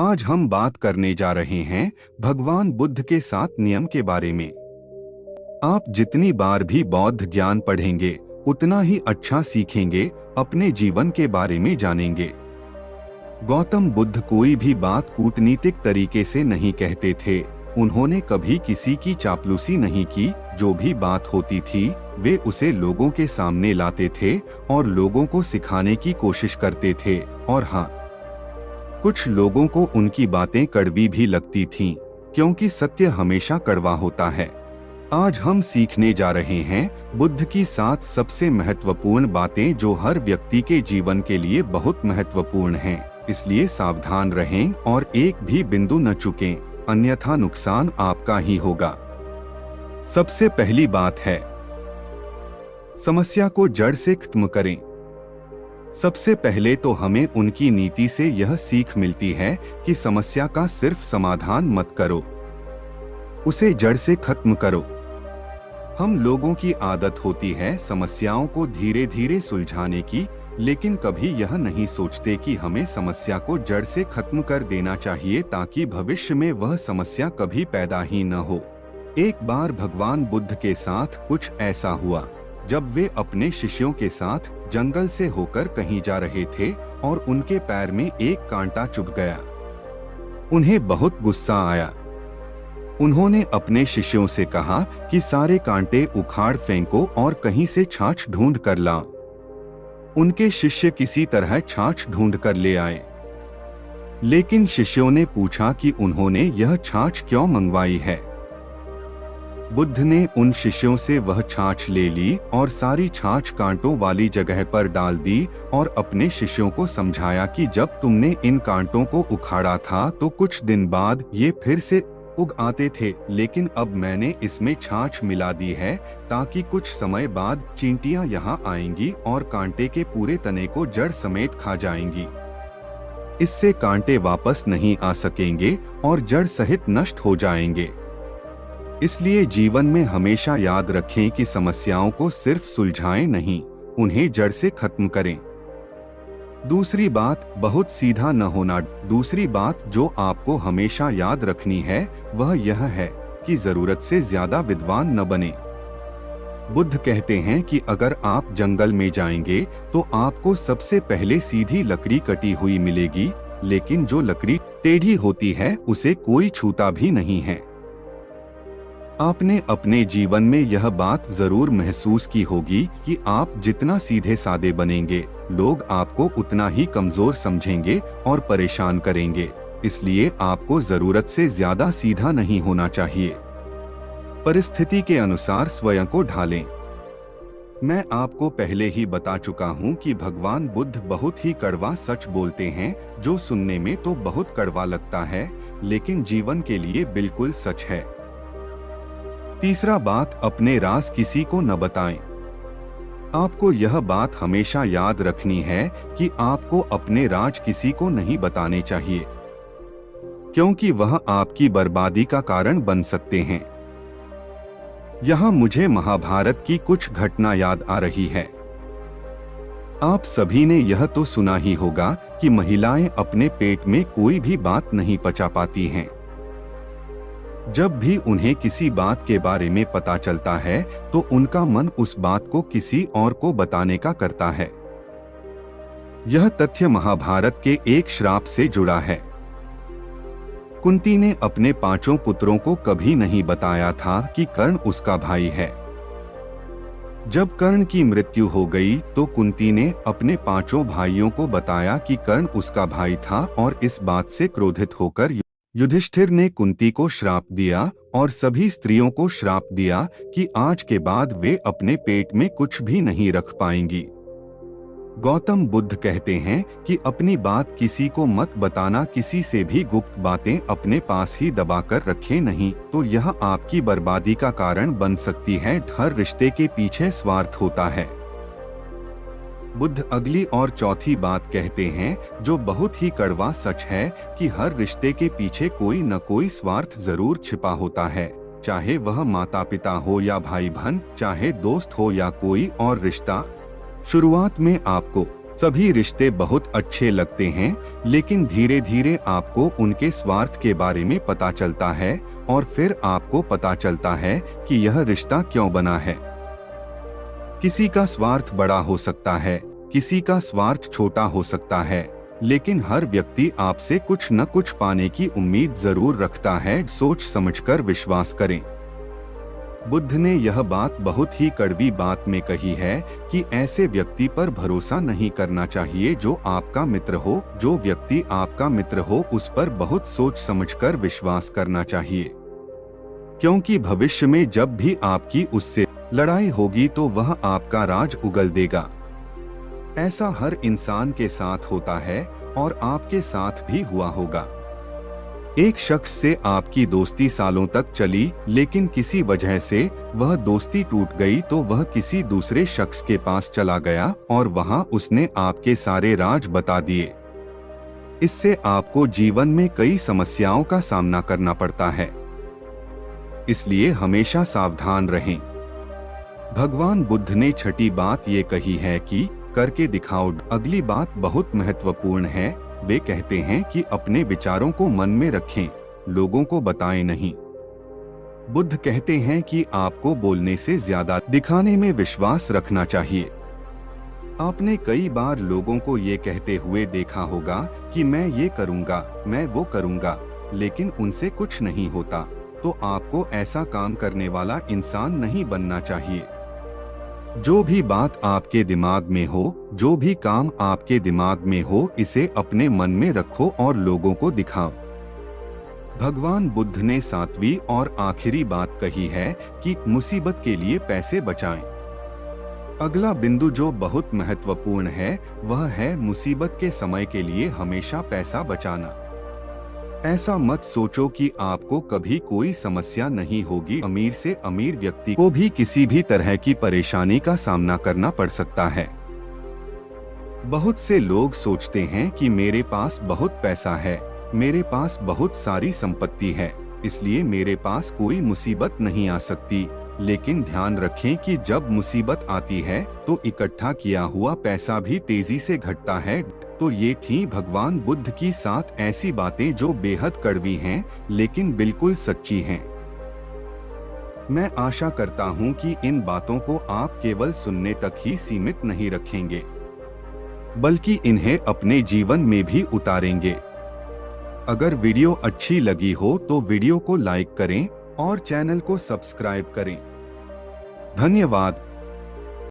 आज हम बात करने जा रहे हैं भगवान बुद्ध के 7 नियम के बारे में। आप जितनी बार भी बौद्ध ज्ञान पढ़ेंगे उतना ही अच्छा सीखेंगे, अपने जीवन के बारे में जानेंगे। गौतम बुद्ध कोई भी बात कूटनीतिक तरीके से नहीं कहते थे। उन्होंने कभी किसी की चापलूसी नहीं की। जो भी बात होती थी वे उसे लोगों के सामने लाते थे और लोगों को सिखाने की कोशिश करते थे। और हाँ, कुछ लोगों को उनकी बातें कड़वी भी लगती थीं, क्योंकि सत्य हमेशा कड़वा होता है। आज हम सीखने जा रहे हैं बुद्ध की 7 सबसे महत्वपूर्ण बातें जो हर व्यक्ति के जीवन के लिए बहुत महत्वपूर्ण हैं। इसलिए सावधान रहें और एक भी बिंदु न चूकें, अन्यथा नुकसान आपका ही होगा। सबसे पहली बात है, समस्या को जड़ से खत्म करें। सबसे पहले तो हमें उनकी नीति से यह सीख मिलती है कि समस्या का सिर्फ समाधान मत करो, उसे जड़ से खत्म करो। हम लोगों की आदत होती है समस्याओं को धीरे धीरे सुलझाने की, लेकिन कभी यह नहीं सोचते कि हमें समस्या को जड़ से खत्म कर देना चाहिए ताकि भविष्य में वह समस्या कभी पैदा ही न हो। एक बार भगवान बुद्ध के साथ कुछ ऐसा हुआ जब वे अपने शिष्यों के साथ जंगल से होकर कहीं जा रहे थे और उनके पैर में एक कांटा चुभ गया। उन्हें बहुत गुस्सा आया। उन्होंने अपने शिष्यों से कहा कि सारे कांटे उखाड़ फेंको और कहीं से छाछ ढूंढ कर लाओ। उनके शिष्य किसी तरह छाछ ढूंढ कर ले आए, लेकिन शिष्यों ने पूछा कि उन्होंने यह छाछ क्यों मंगवाई है। बुद्ध ने उन शिष्यों से वह छाछ ले ली और सारी छाछ कांटों वाली जगह पर डाल दी और अपने शिष्यों को समझाया कि जब तुमने इन कांटों को उखाड़ा था तो कुछ दिन बाद ये फिर से उग आते थे, लेकिन अब मैंने इसमें छाछ मिला दी है ताकि कुछ समय बाद चींटियां यहाँ आएंगी और कांटे के पूरे तने को जड़ समेत खा जाएंगी। इससे कांटे वापस नहीं आ सकेंगे और जड़ सहित नष्ट हो जाएंगे। इसलिए जीवन में हमेशा याद रखें कि समस्याओं को सिर्फ सुलझाएं नहीं, उन्हें जड़ से खत्म करें। दूसरी बात, बहुत सीधा न होना। दूसरी बात जो आपको हमेशा याद रखनी है वह यह है कि जरूरत से ज्यादा विद्वान न बने। बुद्ध कहते हैं कि अगर आप जंगल में जाएंगे तो आपको सबसे पहले सीधी लकड़ी कटी हुई मिलेगी, लेकिन जो लकड़ी टेढ़ी होती है उसे कोई छूता भी नहीं है। आपने अपने जीवन में यह बात जरूर महसूस की होगी कि आप जितना सीधे सादे बनेंगे, लोग आपको उतना ही कमजोर समझेंगे और परेशान करेंगे। इसलिए आपको जरूरत से ज्यादा सीधा नहीं होना चाहिए। परिस्थिति के अनुसार स्वयं को ढालें। मैं आपको पहले ही बता चुका हूँ कि भगवान बुद्ध बहुत ही कड़वा सच बोलते हैं, जो सुनने में तो बहुत कड़वा लगता है, लेकिन जीवन के लिए बिल्कुल सच है। तीसरा बात, अपने राज किसी को न बताएं। आपको यह बात हमेशा याद रखनी है कि आपको अपने राज किसी को नहीं बताने चाहिए, क्योंकि वह आपकी बर्बादी का कारण बन सकते हैं। यहाँ मुझे महाभारत की कुछ घटना याद आ रही है। आप सभी ने यह तो सुना ही होगा कि महिलाएं अपने पेट में कोई भी बात नहीं पचा पाती हैं। जब भी उन्हें किसी बात के बारे में पता चलता है तो उनका मन उस बात को किसी और को बताने का करता है। यह तथ्य महाभारत के एक श्राप से जुड़ा है। कुंती ने अपने 5 पुत्रों को कभी नहीं बताया था कि कर्ण उसका भाई है। जब कर्ण की मृत्यु हो गई तो कुंती ने अपने 5 भाइयों को बताया कि कर्ण उसका भाई था और इस बात से क्रोधित होकर युधिष्ठिर ने कुंती को श्राप दिया और सभी स्त्रियों को श्राप दिया कि आज के बाद वे अपने पेट में कुछ भी नहीं रख पाएंगी। गौतम बुद्ध कहते हैं कि अपनी बात किसी को मत बताना, किसी से भी गुप्त बातें अपने पास ही दबाकर रखें, नहीं तो यह आपकी बर्बादी का कारण बन सकती है। हर रिश्ते के पीछे स्वार्थ होता है। बुद्ध अगली और चौथी बात कहते हैं जो बहुत ही कड़वा सच है कि हर रिश्ते के पीछे कोई न कोई स्वार्थ जरूर छिपा होता है, चाहे वह माता पिता हो या भाई बहन, चाहे दोस्त हो या कोई और रिश्ता। शुरुआत में आपको सभी रिश्ते बहुत अच्छे लगते हैं, लेकिन धीरे धीरे आपको उनके स्वार्थ के बारे में पता चलता है और फिर आपको पता चलता है कि यह रिश्ता क्यों बना है। किसी का स्वार्थ बड़ा हो सकता है, किसी का स्वार्थ छोटा हो सकता है, लेकिन हर व्यक्ति आपसे कुछ न कुछ पाने की उम्मीद जरूर रखता है। सोच समझकर विश्वास करें। बुद्ध ने यह बात बहुत ही कड़वी बात में कही है कि ऐसे व्यक्ति पर भरोसा नहीं करना चाहिए जो आपका मित्र हो। जो व्यक्ति आपका मित्र हो उस पर बहुत सोच समझकर विश्वास करना चाहिए, क्योंकि भविष्य में जब भी आपकी उससे लड़ाई होगी तो वह आपका राज उगल देगा। ऐसा हर इंसान के साथ होता है और आपके साथ भी हुआ होगा। एक शख्स से आपकी दोस्ती सालों तक चली, लेकिन किसी वजह से वह दोस्ती टूट गई तो वह किसी दूसरे शख्स के पास चला गया और वहां उसने आपके सारे राज बता दिए। इससे आपको जीवन में कई समस्याओं का सामना करना पड़ता है, इसलिए हमेशा सावधान रहें। भगवान बुद्ध ने छठी बात ये कही है कि करके दिखाओ। अगली बात बहुत महत्वपूर्ण है। वे कहते हैं कि अपने विचारों को मन में रखें, लोगों को बताएं नहीं। बुद्ध कहते हैं कि आपको बोलने से ज्यादा दिखाने में विश्वास रखना चाहिए। आपने कई बार लोगों को ये कहते हुए देखा होगा कि मैं ये करूंगा, मैं वो करूंगा, लेकिन उनसे कुछ नहीं होता। तो आपको ऐसा काम करने वाला इंसान नहीं बनना चाहिए। जो भी बात आपके दिमाग में हो, जो भी काम आपके दिमाग में हो, इसे अपने मन में रखो और लोगों को दिखाओ। भगवान बुद्ध ने सातवीं और आखिरी बात कही है कि मुसीबत के लिए पैसे बचाएं। अगला बिंदु जो बहुत महत्वपूर्ण है वह है मुसीबत के समय के लिए हमेशा पैसा बचाना। ऐसा मत सोचो कि आपको कभी कोई समस्या नहीं होगी। अमीर से अमीर व्यक्ति को भी किसी भी तरह की परेशानी का सामना करना पड़ सकता है। बहुत से लोग सोचते हैं कि मेरे पास बहुत पैसा है, मेरे पास बहुत सारी संपत्ति है, इसलिए मेरे पास कोई मुसीबत नहीं आ सकती। लेकिन ध्यान रखें कि जब मुसीबत आती है तो इकट्ठा किया हुआ पैसा भी तेजी से घटता है। तो ये थी भगवान बुद्ध की 7 ऐसी बातें जो बेहद कड़वी हैं, लेकिन बिल्कुल सच्ची हैं। मैं आशा करता हूं कि इन बातों को आप केवल सुनने तक ही सीमित नहीं रखेंगे, बल्कि इन्हें अपने जीवन में भी उतारेंगे। अगर वीडियो अच्छी लगी हो तो वीडियो को लाइक करें और चैनल को सब्सक्राइब करें। धन्यवाद।